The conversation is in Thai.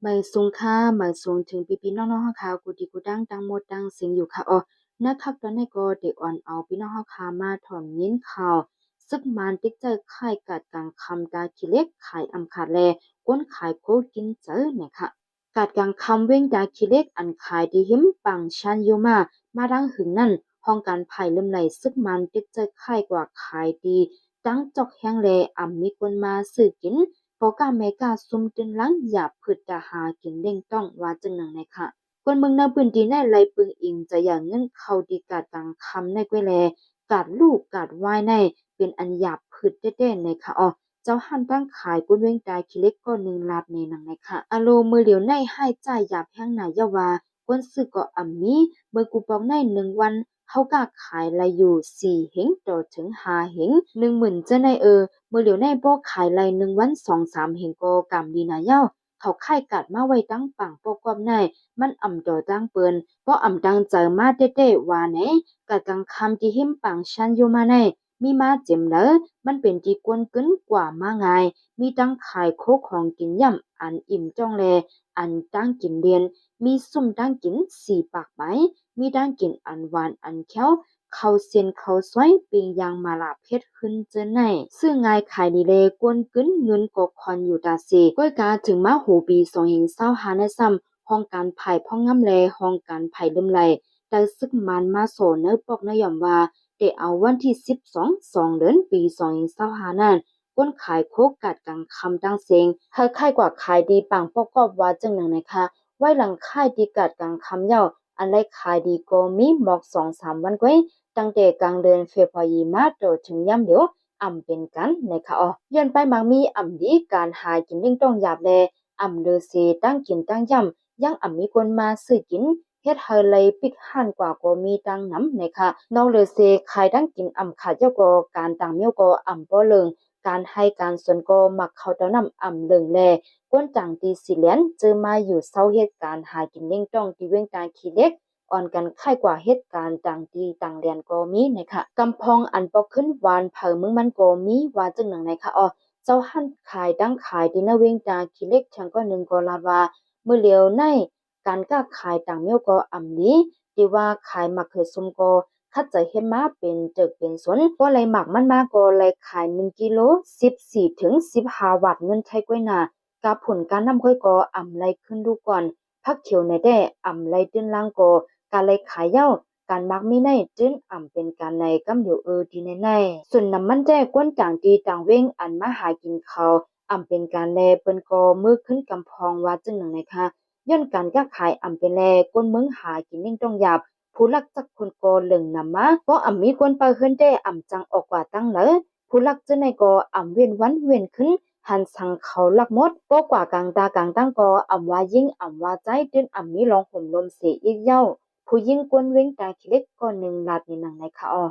หมายสูงค่ะหมายสูงถึงพี่ๆน้องๆเฮาค่ะกูดีกูดังตั้งหมดตั้งเสียงอยู่ค่ะอ๋อนักคักตอนนี้ก็ได้อ่อนเอาพี่น้องเฮาค่ะมาถ่อมยินข่าวซึกมันติ๊กใจค่ายกัดกลางคำตาขี้เล็กขายอำขาดแลก้นขายโคกินเจอเนี่ยค่ะกัดกลางคำเว้งดาขี้เล็กอันขายดีหิมปังชันอยู่มาดังหึงนั่นห้องการไผ่เริ่มไหลซึกมันติ๊กใจค่ายกว่าขายดีตั้งจอกแห้งแลมีคนมาซื้อกิน ก็กาเมกาซุ่มตึนหลังอย่าพืดจะหากินเด้งต้องว่าจังหนังในค่ะคนเมืองนาพื้นที่ในไรปึงอิงจะอย่างเงินเขาดีกาดกลางคำในกวยแลกาดลูกกาดวายในเป็นอันหยาบพืดเด้ๆในค่ะอ๋อเจ้าหันตั้งขายกุ้นเว้งตายคิเล็กก็1 ลาดในหนังในค่ะอโลมือเหลียวในให้จ่ายหยาบแห้งหนายาวาก้นซื้อก็มีเบอร์กูปองใน1 วันเขากาขายละอยู่4 เหงต่อถึง5 เหง10,000เจ้าในมือเหลียวในบ่ขายไร1 วัน2-3 เหงก็กำดีนะเย้าเขาค่ายกัดมาไว้ตั้งปังปกอบในมันดอตั้งเปิ้นก็ดังเจอมาเต้ๆว่าแหนกัดกังคำที่หิมปังชันอยู่มาในมีมาเจ็มเลอมันเป็นที่กวนกึ้นกว่ามาไงมีตั้งขายโคกของกินย่ำอันอิ่มจ้องแลอันตั้งกินเดียนมีซุ่มตั้งกิน4 ปากไหมมีตั้งกินอันหวานอันเขียว เขาเซียนเขาซ้อยปิงยางมาลาเพชรขึ้นเจอไหนซึ่งงายขายดีเลยกวนกึ้นเงินกคอนอยู่ตาเซก้อยกาถึงมาหูปี2025ในซ้ำห้องการไผ่พ่องง่ำแลห้องการไผ่ลืมไหลแต่ซึกมันมาโซเนอปอกนยอมว่าได้เอาวันที่12 เดือนปี2025นั้นก้นขายโคกกัดกังคำตั้งเสียงเธอค่ายกว่าขายดีปังปอกอบว่าจังหนึ่งนะคะไว้หลังค่ายดีกัดกังคำเย้าอันไรขายดีก็มีหมอก2-3 วันก้อย ตั้งแต่กลางเดือนเฟบรุยมาจนถึงย่ำเดียวเป็นกันนะคะอ๋อย้อนไปมังมีดีการหากินยิ่งต้องหยาบแลเลอเซตั้งกินตั้งย่ำยังมีคนมาซื้อกินเฮ็ดให้เลยปิกหันกว่าก็มีตังน้ำนะคะนอกเลอเซขายตั้งกินขาดเจ้าก็การต่างเมียวก็บ่เลิงการให้การสนก็มักเข้าเต้านำเลิงแลก้นจังตีสิเลียนเจอมาอยู่เศร้าเหตุการณ์หากินยิ่งต้องที่เว้งการขี้เล็ก อ่อนกันค่ายกว่าเหตุการณ์ต่างดีต่างเรียนก็มีนะคะกำพองอันปอกขึ้นวานเผอมึงมันก็มีว่าจังหนังนะคะอ๋อเจ้าหันขายดังขายดีนะเวงตาขี้เล็กฉันก็ก็ลาว่ามือเหลียวในการก้าขายต่างเมียวก็นี้ที่ว่าขายมักคือซุมก็คัดใจเห็นมาเป็นเจิกเป็นสนก็เลยหมักมันมาก็เลยขาย1 กิโล14 ถึง 15 บาทเงินไทยก้อยนากับผลการนำก้อยก็ไรขึ้นดูก่อนพักเขียวในแด่ไรตื้นล่างก็การเลยขายเย้าการมักมีในจื้นเป็นการในกำอยู่ดีในส่วนน้ำมันแจ้กวนต่างดีต่างเว้งอันมาหากินเขาเป็นการแลเปิ้นก็มือขึ้นกำพองว่าจึงหนึ่งนะคะย้อนการก้าขายเป็นแลก้นเมืองหากินนิ่งต้องหยาบผู้ลักจักคนก็เหลึงนำมาก็มีคนไปเฮือนได้จังออกว่าตั้งเลยผู้ลักจะในก็เว้นวันเว้นขึ้นหันสังเขาลักมดก็กว่ากลางตากลางตั้งก็ว่ายิ่งว่าใจตื้นมีลองห่มลมเสียอีกเย้า ผู้หญิงกวนเว้งตาขี้เล็กก็1 ลาดในหนังในค่ะอ๋อ